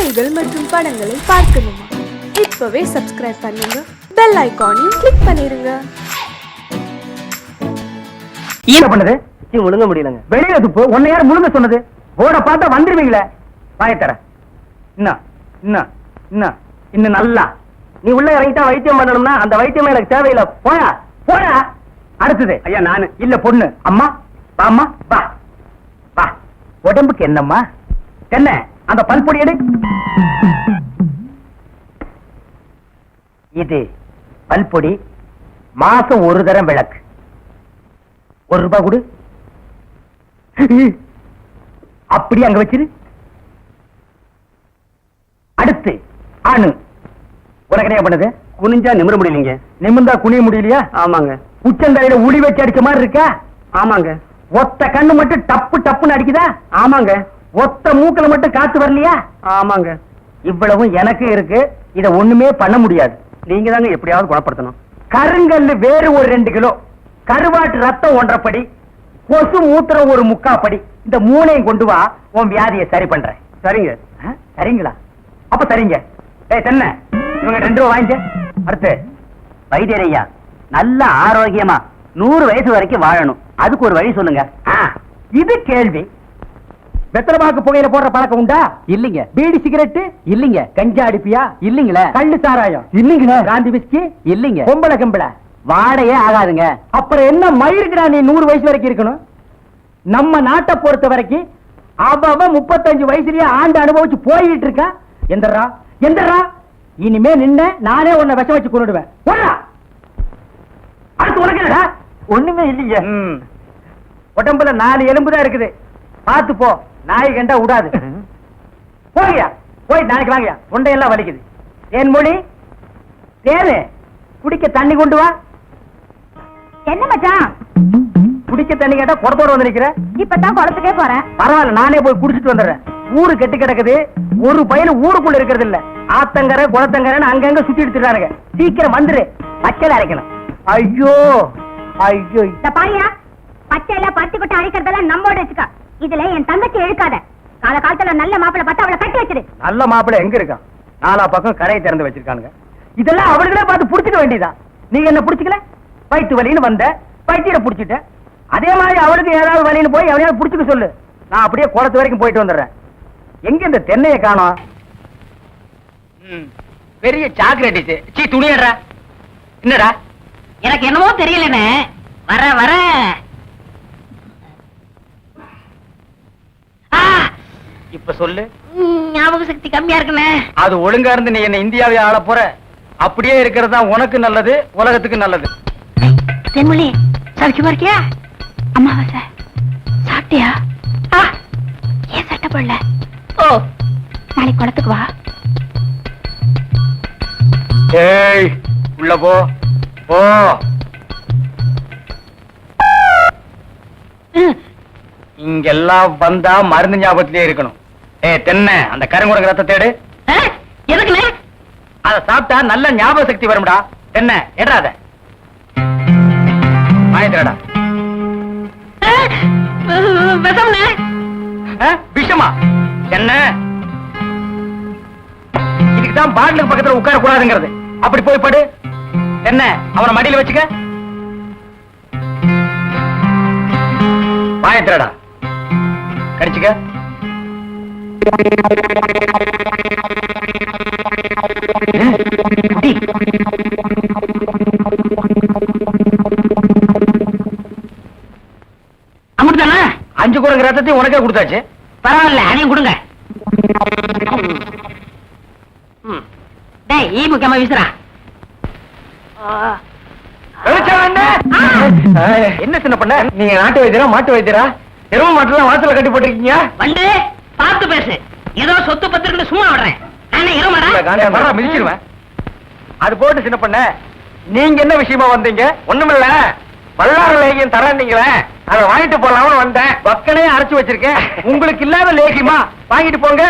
செய்திகள் மற்றும் படங்களை பார்க்கணுமா? இப்பவே சப்ஸ்கிரைப் பண்ணுங்க, பெல் ஐகானையும் கிளிக் பண்ணிருங்க. என்ன பண்ணுது? முழுங்க முடியலங்க. வெளியில துப்பு. உன்னை யார் முழுங்க சொன்னது? போட பார்த்தா வந்துருவீங்களே. வாயத்தர இன்னும் இன்னும் இன்னும் இன்னும் நல்லா நீ உள்ள இறங்கிட்டா வைத்தியம் பண்ணணும்னா அந்த வைத்தியம் எனக்கு தேவையில்லை. போயா போயா. அடுத்தது ஐயா நானு இல்ல பொண்ணு. அம்மா வாம்மா வா வா. உடம்புக்கு என்னம்மா? என்ன அந்த பல்பொடி எடு. இது பல்பொடி. மாசம் ஒரு தரம் விளக்கு. ₹1 கொடு. அப்படி அங்க வச்சிரு. அடுத்து ஆணு. உனக்கு என்ன பண்ணுது? குனிஞ்சா நிமிர முடியலீங்க. நிமிர்ந்தா குனிய முடியலையா? ஆமாங்க. உச்சந்தலையில உளி வச்சு அடிச்ச மாதிரி இருக்கா? ஆமாங்க. ஒத்த கண்ணு மட்டும் டப்பு டப்புன்னு அடிக்குதா? ஆமாங்க. ஒத்த மூக்குல மட்டும் காத்து வரலையா? ஆமாங்க. இவ்வளவும் எனக்கு இருக்கு. இத ஒண்ணுமே பண்ண முடியாது. நீங்க தாங்க எப்படியாவது குணப்படுத்தணும். கருங்கல்லு வேறு ஒரு 2 கிலோ, கருவாட்டு ரத்தம் 1.5 படி, கொசு மூத்திரம் ஒரு 3/4 படி. இந்த 3ஐயும் கொண்டு வா, உன் வியாதியை சரி பண்றேன். சரிங்க. சரிங்களா? அப்ப சரிங்க. ஏய் தென்ன, இவங்க 2 ரூபா வாங்கிக்க. அடுத்து வைத்தியரையா நல்ல ஆரோக்கியமா 100 வயசு வரைக்கும் வாழணும். அதுக்கு ஒரு வழி சொல்லுங்க. இது கேள்வி. வெத்தலமாக்கு புகையில போடுற பழக்கம் உண்டா? இல்லீங்க. பீடி சிகரெட்டு இல்லீங்க. கஞ்சா அடிப்பியா? இல்லீங்களே. கள்ளு சாராயம் இல்லீங்களே. காந்தி விஸ்கி இல்லீங்க. பொம்பளை கம்பளை வாடையே ஆகாதுங்க. அப்புறம் என்ன மயிருக்குடா நீ 100 வயசு வரைக்கும் இருக்கணும்? நம்ம நாட்டை பொறுத்த வரைக்கும் அவன் 35 வயசுலயே ஆண்டு அனுபவிச்சு போயிட்டு இருக்கா. எந்தரா எந்தரா. இனிமே நின்ன நானே உன்னை விஷம் வச்சு கொண்டுடுவேன். அடுத்து உனக்கு என்னடா? ஒண்ணுமே இல்லீங்க. உடம்புல 4 எலும்பு தான் இருக்குது. பார்த்து போ, நாய் கண்டா விடாது. போய்யா போய் நாளைக்கு வாங்கயா. தொண்டையெல்லாம் வலிக்குது. என் மொழி தேரு. குடிக்க தண்ணி கொண்டு வா. என்ன மச்சான்? குடிக்க தண்ணி கேட்டா குடத்தோட வந்து நிக்கிற. இப்பதான் குளத்துக்கே போறேன். பரவாயில்ல, நானே போய் குடிச்சிட்டு வந்துடுறேன். ஊரு கெட்டு கிடக்குது. ஒரு பையன் ஊருக்குள்ள இருக்கிறது இல்ல. ஆத்தங்கரை குளத்தங்கரைன்னு அங்கங்க சுத்தி எடுத்துறானுங்க. சீக்கிரம் வந்துரு, பச்சையில அரைக்கணும். ஐயோ ஐயோ. இந்த பாரியா, பச்சையில பருத்தி கொட்டை அரைக்கிறதெல்லாம் நம்மோட வச்சுக்க. இதுல என் தங்கச்சி எழுக்காத. காலத்துல நல்ல மாப்பிள்ளை பார்த்தா அவளை கட்டி வச்சிரு. நல்ல மாப்பிள்ளை எங்க இருக்கான்? 4 பக்கம் கரையை திறந்து வச்சிருக்கானுங்க. இதெல்லாம் அவர்களே பார்த்து புடிச்சுக்க வேண்டியதா? நீங்க என்ன புடிச்சுக்கல? வயிற்று வலின்னு வந்த, வயிற்ற புடிச்சிட்ட. அதே மாதிரி அவளுக்கு ஏதாவது வலின்னு போய் அவனையாவது புடிச்சுக்க சொல்லு. நான் அப்படியே குளத்து வரைக்கும் போயிட்டு வந்துடுறேன். எங்க இந்த தென்னையை காணோம்? பெரிய சாக்லேட். சீ துணியடா. என்னடா? எனக்கு என்னமோ தெரியலன்னு வர வர இப்ப சொல்லு. ஞாபக சக்தி கம்மியா இருக்குண்ணே. அது ஒழுங்கா இருந்து நீ என்ன இந்தியாவை ஆள போற. அப்படியே இருக்கிறது தான் உனக்கு நல்லது, உலகத்துக்கு நல்லது. தென்மொழி சௌக்கியமா இருக்கியா? அம்மாவாசை சாப்பிட்டியா? ஏன் சட்டை போடல? ஓ, நாளைக்கு குளத்துக்கு வா. ஏய் உள்ள போ போ. இங்கெல்லாம் வந்தா மருந்து ஞாபகத்திலே இருக்கணும். தென்னை அந்த கருங்குரங்கு ரத்த தேடு. எதுக்குண்ணே? அத சாப்பிட்டா நல்ல ஞாபக சக்தி வரும்டா. தென்னை எடாத வாயத்திரடா. விஷம்ண்ணே. விஷமா? என்ன இதுக்குதான் பாட்டிலுக்கு பக்கத்துல உட்கார கூடாதுங்கிறது. அப்படி போய் படு. என்ன அவனை மடியில வச்சுக்க. வாயத்திரடா கடிச்சுக்க. அமுட்டுதானே? 5 குரங்கு ரத்தத்தையும் உனக்கே கொடுத்தாச்சு. பரவாயில்ல, அதையும் கொடுங்க. டேய் ஈ முக்கியமா வீசுறா. என்ன சின்ன பண்ண? நீங்க நாட்டு வைத்தியரா மாட்டு வைத்தியரா? எரும மாட்டுலாம் வாசல கட்டி போட்டிருக்கீங்க. வந்து பார்த்து பேசு. ஏதோ சொத்து பத்திரன்னு சும்மா விடுறேன். நானே எருமடா. மிதிச்சிருவேன். அது போட்டு சின்ன பண்ண, நீங்க என்ன விஷயமா வந்தீங்க? ஒண்ணுமில்ல, பல்லாறு லேகியம் தரீங்களே, அதை வாங்கிட்டு போலாம்னு வந்தேன். பக்கனையே அரைச்சு வச்சிருக்கேன். உங்களுக்கு இல்லாத லேகியமா? வாங்கிட்டு போங்க.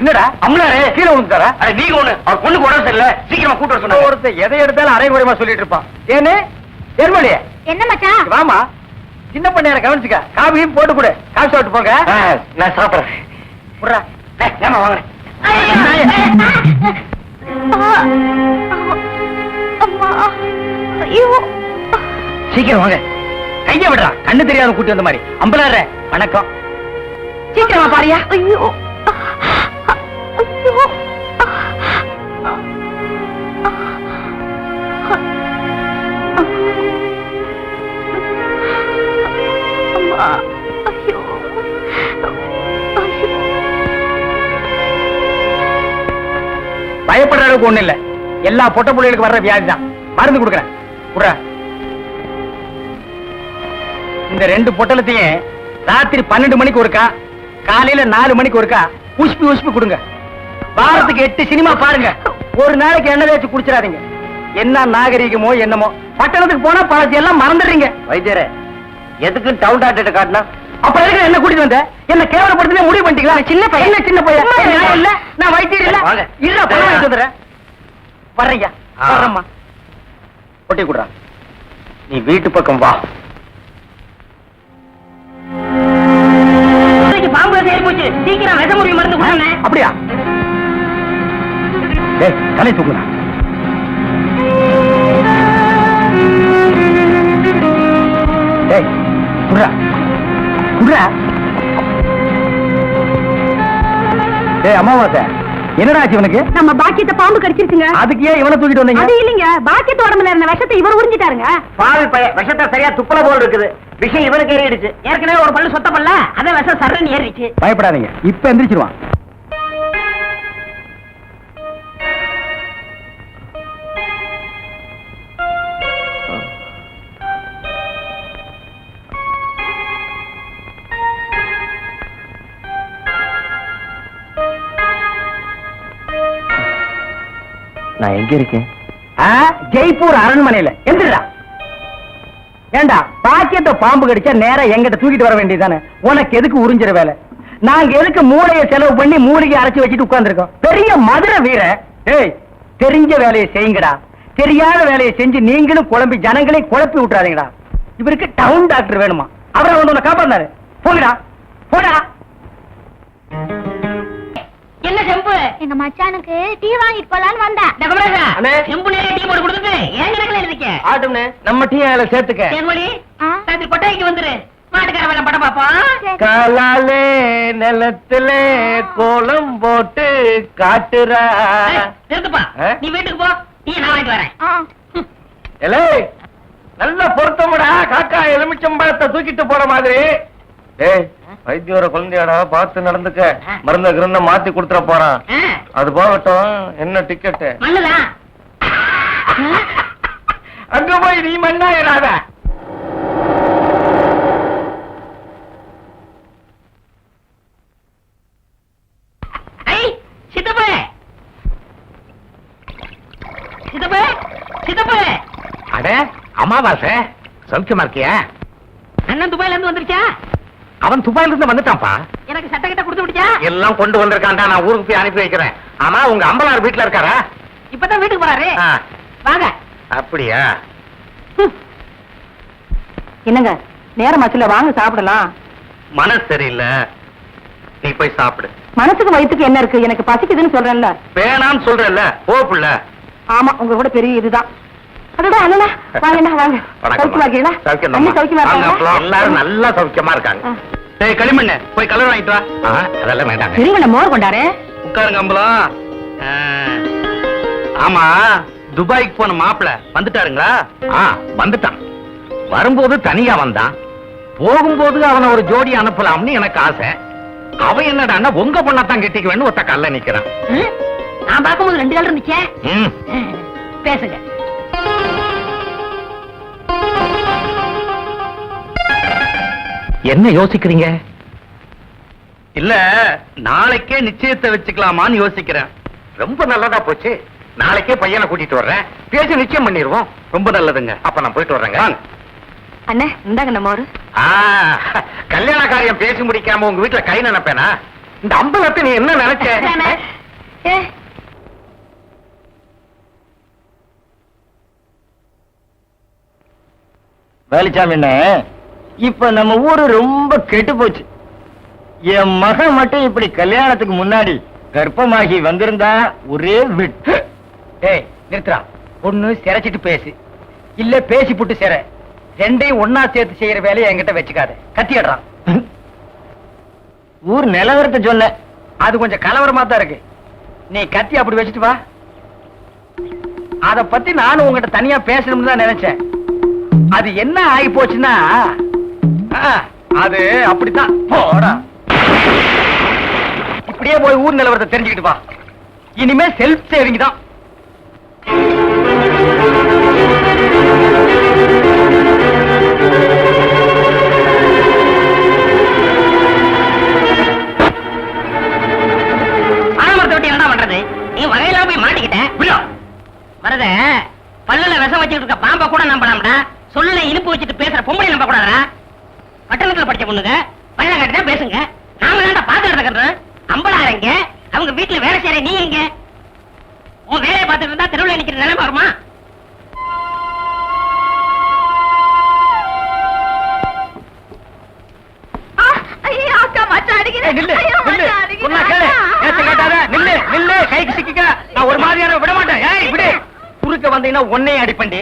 என்னடா அம்லாரே கீழே விழுந்துட்டாரா? நீங்க ஒண்ணு அவர் பொண்ணுக்கு உடம்பு சரியில்லை, சீக்கிரமா கூட்டு வர சொன்னாங்க. ஒருத்தர் எதை எடுத்தாலும் அரைகுறைமா சொல்லிட்டு இருப்பான். ஏன்னு ஏர்மொழியே என்ன மச்சான்? வாமா, சின்ன பண்ணையார கவனிச்சுக்க. காபியும் போட்டு கொடு. காபி சாப்பிட்டு போங்க. நான் சாப்பிடுறேன். புடுறா. ஏமா வாங்க. சீக்கிரம் வாங்க. கைய விடுறா. கண்ணு தெரியாத கூட்டி வந்த மாதிரி. அம்பலாற வணக்கம். சீக்கிரமா பாரியா. ஐயோ ஐயோ. பயப்படுற அளவுக்கு ஒண்ணு இல்ல. எல்லா பொட்ட புள்ளைகளுக்கு வர்ற வியாதி தான். மருந்து கொடுக்குறேன். இந்த 2 பொட்டலத்தையும் ராத்திரி 12 மணிக்கு ஒருக்கா, காலையில 4 மணிக்கு ஒருக்கா உஷ்பி கொடுங்க. வாரத்துக்கு 8 சினிமா பாருங்க. ஒரு நாளைக்கு எண்ணெய் தேய்ச்சி குடிச்சிடாதீங்க. என்ன நாகரிகமோ என்னமோ. பட்டணத்துக்கு போனா பழத்தை எல்லாம் மறந்துடுறீங்க. வைத்தியரே, எதுக்கு டவுன் டாக்டர் காட்டினா? அப்ப எதுக்கு என்ன கூட்டிட்டு வந்த? என்ன கேவலப்படுத்தி முடிவு பண்ணிட்டீங்களா? சின்ன பையன் சின்ன பையன் இல்ல. நான் வைத்தியர் இல்ல. இல்ல பணம் வாங்கிட்டு வந்துடுறேன். வர்றீங்க. வர்றம்மா. ஒட்டி கொடுறா. நீ வீட்டு பக்கம் வா. பாம்பு போச்சு. சீக்கிரம் விஷ முறிவு மருந்து கொடுங்க. அப்படியா? தலை தூக்குறா. அமாவாசை என்னடா ஆச்சு இவனுக்கு? நம்ம பாக்கியத்தை பாம்பு கடிச்சிருச்சுங்க. அதுக்கு ஏன் இவனை தூக்கிட்டு வந்தீங்க? அது இல்லைங்க, பாக்கியத்து உடம்புல இருந்த விஷத்தை இவர் உறிஞ்சிட்டாருங்க. பாவி பையன், விஷத்தை சரியா துப்பல போல் இருக்குது. விஷம் இவனுக்கு ஏறிடுச்சு. ஏற்கனவே ஒரு பல்லு சொத்த பல்ல, அதே விஷம் சரன்னு ஏறிடுச்சு. பயப்படாதீங்க, இப்ப எந்திரிச்சிருவான். நான் எங்க இருக்கேன்? ஜெய்ப்பூர் அரண்மனையில. எந்திரா. ஏண்டா, பாக்கியத்தை பாம்பு கடிச்சா நேரா எங்கிட்ட தூக்கிட்டு வர வேண்டியதானே? உனக்கு எதுக்கு உறிஞ்சிற வேலை? நாங்க எதுக்கு மூளையை செலவு பண்ணி மூலிகை அரைச்சு வச்சுட்டு உட்கார்ந்துருக்கோம்? பெரிய மதுரை வீர. ஏய், தெரிஞ்ச வேலையை செய்யுங்கடா. தெரியாத வேலையை செஞ்சு நீங்களும் குழம்பி ஜனங்களையும் குழப்பி விட்டுறாதீங்கடா. இவருக்கு டவுன் டாக்டர் வேணுமா? அவரை வந்து உன்னை காப்பாந்தாரு. போங்கடா போடா. என்ன செம்பு? எங்க மச்சானுக்கு டீ வாங்கிட்டு போலான்னு வந்தேன். செம்பு நேரே டீ போட்டு கொடுத்துட்டு ஏன் கணக்குல இருக்கீங்க? ஆட்டும்னே, நம்ம டீ அதுல சேர்த்துக்க. தேன்மொழி, ராத்திரி கொட்டாய்க்கு வந்துரு. மாட்டுக்கார வேலை படம் பாப்போம். காலாலே நிலத்துல கோலம் போட்டு காட்டுறா. நிறுத்துப்பா, நீ வீட்டுக்கு போ. டீ நான் வாங்கிட்டு வரேன். நல்ல பொருத்தமுடா. காக்கா எலுமிச்சம்பழத்தை தூக்கிட்டு போற மாதிரி. வைத்தியோர குழந்தையாடா, பார்த்து நடந்துக்க. மருந்த கிருந்த மாத்தி கொடுத்துட போறான். அது போகட்டும். என்ன டிக்கெட்? அங்க போய் நீ மண்ணாயிராத. சித்தப்பே, சித்தப்பே, சித்தப்பே. அட அமாவாசை, சௌக்கியமா இருக்கியா? அண்ணன் துபாயில இருந்து வந்துருச்சா? அவன் துபாயில இருந்து வந்துட்டான்ப்பா. எனக்கு சட்டை கிட்ட கொடுத்து விடுச்சா? எல்லாம் கொண்டு வந்திருக்கான்டா. நான் ஊருக்கு போய் அனுப்பி வைக்கிறேன். ஆமா, உங்க அம்பலார் வீட்டுல இருக்காரா? இப்பதான் வீட்டுக்கு போறாரு. வாங்க. அப்படியா? என்னங்க, நேரம் ஆச்சுல, வாங்க சாப்பிடலாம். மனசு சரியில்லை, நீ போய் சாப்பிடு. மனசுக்கு வயிற்றுக்கு என்ன இருக்கு? எனக்கு பசிக்குதுன்னு சொல்றேன்ல. வேணாம்னு சொல்றேன்ல, போ புள்ள. ஆமா, உங்க கூட பெரிய இதுதான். அண்ணா வாங்க வாங்க. சௌக்கியமா இருக்கீங்களா? சௌக்கியமா இருக்காங்க. எல்லாரும் நல்லா சௌக்கியமா இருக்காங்க. களிமண்ண போய் கலர் வாங்கிட்டு வா. அதெல்லாம் வேண்டாம். சரிங்கள, மோர் கொண்டாரு. உட்காருங்க அம்பலம். ஆமா, துபாய்க்கு போன மாப்பிள்ள வந்துட்டாருங்களா? வந்துட்டான். வரும்போது தனியா வந்தான். போகும்போது அவனை ஒரு ஜோடி அனுப்பலாம்னு எனக்கு ஆசை. அவன் என்னடா உங்க பொண்ணத்தான் கெட்டிக்குவேன்னு ஒத்த கல்ல நிக்கிறான். நான் பார்க்கும்போது 2 கால் இருந்துச்சே. பேசுங்க. என்ன யோசிக்கிறீங்க? இல்ல, நாளைக்கே நிச்சயத்தை வச்சுக்கலாமான்னு யோசிக்கிறேன். ரொம்ப நல்லதா போச்சு. நாளைக்கே பையனை கூட்டிட்டு வர்றேன். பேசி நிச்சயம் பண்ணிடுவோம். ரொம்ப நல்லதுங்க. அப்ப நான் போயிட்டு வர்றேங்க. அண்ணே, இந்தாங்க நம்ம ஒரு கல்யாண காரியம் பேசி முடிக்காம உங்க வீட்டுல கை நினைப்பேனா? இந்த அம்பலத்தை நீ என்ன நினைச்ச? வேலுச்சாமி, இப்ப நம்ம ஊரு ரொம்ப கெட்டு போச்சு. என் மகன் மட்டும் இப்படி கல்யாணத்துக்கு முன்னாடி கர்ப்பமாகி வந்திருந்தா ஒரே விட்டு. ஏய் நிறுத்துறா. ஒண்ணு சிரைச்சிட்டு பேசு, இல்ல பேசி புட்டு சிற. ரெண்டையும் ஒன்னா சேர்த்து செய்யற வேலையை என்கிட்ட வச்சுக்காத. கத்திடுறான். ஊர் நிலவரத்தை சொல்ல, அது கொஞ்சம் கலவரமா தான் இருக்கு. நீ கத்தி அப்படி வச்சுட்டு வா. அத பத்தி நானும் உங்ககிட்ட தனியா பேசணும்னு தான் நினைச்சேன். அது என்ன ஆகி போச்சுன்னா, அது அப்படித்தான். போடா, இப்படியே போய் ஊர் நிலவரத்தை தெரிஞ்சுக்கிட்டு வா. இனிமே செல்ஃப் சேவிங் தான். என்ன பண்றது? நீ வகையில போய் மாட்டிக்கிட்ட. வரத பல்லுல விஷம் வச்சுட்டு இருக்க பாம்பா கூட நம்பலாம்டா. சொல்லுல இனிப்பு வச்சுட்டு பேசுற பொம்பளை நம்ப கூடாதா? பட்டணத்துல படிச்ச பொண்ணுங்க பல்ல கட்டிதான் பேசுங்க. நாம தான்டா பாத்து எடுத்துக்கிறோம். அம்பளாரங்க அவங்க வீட்டுல வேலை செய்யற நீ எங்க? உன் வேலையை பார்த்துட்டு இருந்தா தெருவில் நிக்கிற நிலைமை வருமா? ஒரு மாதிரியான விட மாட்டேன். குறுக்க வந்தீங்கன்னா ஒன்னே அடிப்பண்டி.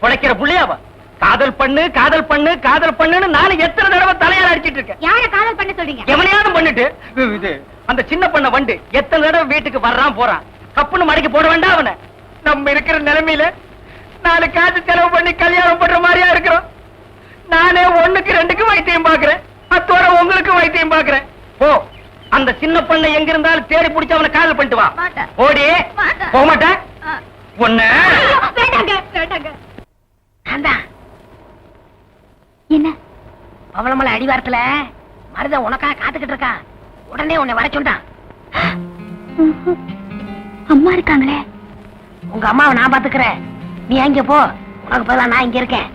பொழைக்கிற புள்ளையாவா? காதல் பண்ணு காதல் பண்ணு காதல் பண்ணுன்னு நானும் எத்தனை தடவை தலையால அடிச்சிட்டு இருக்கேன். யார காதல் பண்ண சொல்றீங்க? எவனையாவது பண்ணிட்டு இது அந்த சின்ன பண்ண வண்டு எத்தனை தடவை வீட்டுக்கு வர்றான் போறான். கப்புன்னு மடக்கி போட வேண்டாம் அவனை. நம்ம இருக்கிற நிலைமையில 4 காசு செலவு பண்ணி கல்யாணம் பண்ற மாதிரியா இருக்கிறோம். நானே 1க்கு 2க்கு வைத்தியம் பாக்குறேன். அத்தோட உங்களுக்கு வைத்தியம் பாக்குறேன். போ, அந்த சின்ன பண்ண எங்க இருந்தாலும் தேடி பிடிச்சு அவனை காதல் பண்ணிட்டு வா. ஓடி போக மாட்டேன். ஒண்ணு என்ன பவளமலை அடிவாரத்துல மருத உனக்காக காத்துக்கிட்டு இருக்கான். உடனே உன்னை வர சொல்றான். அம்மா இருக்காங்களே. உங்க அம்மாவை நான் பாத்துக்கிறேன். நீ அங்க போ. உனக்கு பதிலா நான் இங்க இருக்கேன்.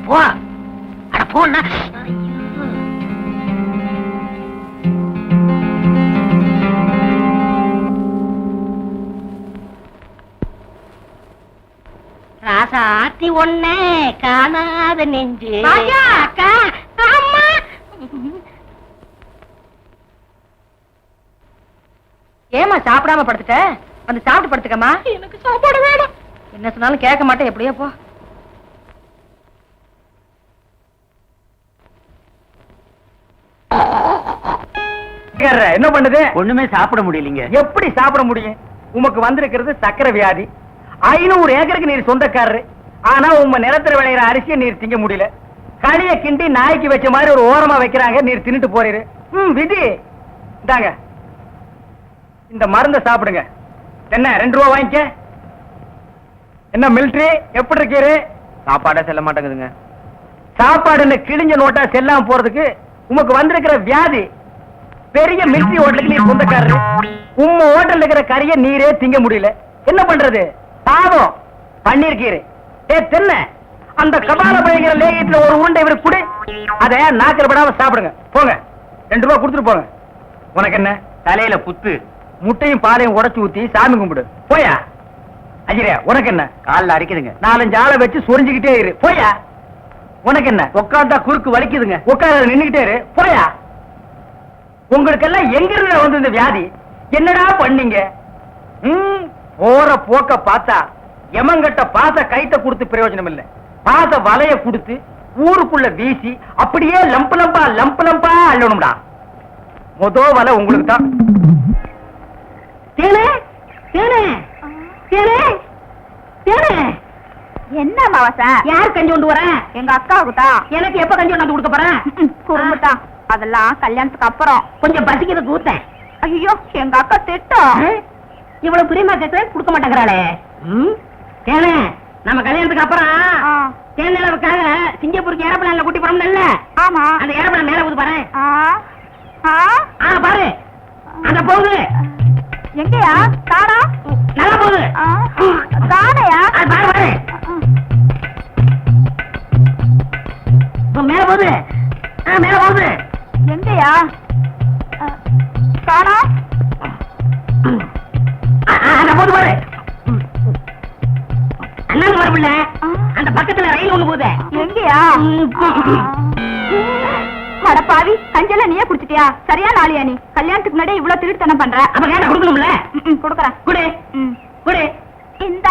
போ. அட போன்னா. ராசாத்தி ஒண்ணே காணாத நெஞ்சு. அக்கா அம்மா. ஏமா சாப்பிடாம படுத்துட்ட? வந்து சாப்பிட்டு படுத்துக்கமா. எனக்கு சாப்பாடு வேணும். என்ன சொன்னாலும் கேட்க மாட்டேன். எப்படியோ போ. என்ன பண்ணுது? ஒண்ணுமே சாப்பிட முடியலீங்க. எப்படி சாப்பிட முடியும்? உமக்கு வந்திருக்கிறது சக்கரை வியாதி. 500 ஏக்கருக்கு நீர் சொந்தக்காரரு. ஆனா உங்க நிலத்துல விளையிற அரிசியை நீர் திங்க முடியல. களிய கிண்டி நாய்க்கு வச்ச மாதிரி ஒரு ஓரமா வைக்கிறாங்க. நீர் தின்னுட்டு போறீரு. விதி இந்தாங்க, இந்த மருந்த சாப்பிடுங்க. என்ன 2 ரூபா வாங்கிக்க. என்ன மிலிட்டரி எப்படி இருக்கீரு? சாப்பாடே செல்ல மாட்டேங்குதுங்க. சாப்பாடுன்னு கிழிஞ்ச நோட்டா செல்லாம போறதுக்கு உமக்கு வந்திருக்கிற வியாதி. பெரிய மிலிட்டரி ஹோட்டலுக்கு நீர் சொந்தக்காரரு. உம்ம ஹோட்டல் இருக்கிற கறிய நீரே திங்க முடியல. என்ன பண்றது? பாவம் பண்ணிருக்கீரு. தென்ன அந்த கபால பயங்கர லேகியத்துல ஒரு உருண்டை இவரு குடு. அத நாக்கில் படாம சாப்பிடுங்க. போங்க, 2 ரூபா கொடுத்துட்டு போங்க. உனக்கு என்ன தலையில புத்து? முட்டையும் பாலையும் உடைச்சு ஊத்தி சாமி கும்பிடு. போயா. அஜிரே உனக்கு என்ன? காலில் அடிக்குதுங்க. 4-5 ஆளை வச்சு சொரிஞ்சுக்கிட்டே இரு. போயா. உனக்கு என்ன? உட்கார்ந்தா குறுக்கு வலிக்குதுங்க. உட்கார நின்னுகிட்டே இரு. போயா. உங்களுக்கெல்லாம் எங்க இருந்து வந்து இந்த வியாதி? என்னடா பண்ணீங்க? போற போக்க பார்த்தா எமங்கட்ட பாச கைத்த கொடுத்து பிரயோஜனம் இல்ல. பாச வலைய கொடுத்து ஊருக்குள்ள வீசி அப்படியே லம்பு லம்பா அள்ளணும்டா. மொத வலை உங்களுக்கு தான். என்ன மாவசா? யார் கஞ்சி கொண்டு வர? எங்க அக்காவுக்கு தான். எனக்கு எப்ப கஞ்சி கொண்டாந்து கொடுக்க போறேன்? குறும்புதான். அதெல்லாம் கல்யாணத்துக்கு அப்புறம். கொஞ்சம் பசிக்கிறது ஊத்தேன். ஐயோ, எங்க அக்கா திட்டம். இவ்வளவு பிரியமா கேட்க கொடுக்க மாட்டேங்கிறாளே. தேனே, நம்ம கல்யாணத்துக்கு அப்புறம் தேனிலவுக்காக சிங்கப்பூருக்கு ஏரோப்ளேன்ல கூட்டி போறோம்ல. ஆமா. அந்த ஏரோப்ளேன் மேல போகுது பாரு. பாரு, அங்க போகுது. எங்கயா? காணா. நல்லா போகுது. காணையா? பாரு பாரு. மேல போகுது. மேல போகுது. எங்கயா? காணா. போது பாரு. அண்ணன் வரவில்ல. அந்த பக்கத்துல ரயில் ஒண்ணு போகுது. எங்கயா? அடப்பாவி கஞ்செல்லாம் நீயே குடிச்சிட்டியா? சரியா நாளியா நீ? கல்யாணத்துக்கு முன்னாடி இவ்வளவு திருட்டுத்தனம் பண்ற. அப்ப கேட்ட கொடுக்கணும்ல? குடுக்கறேன். குடு குடு. இந்த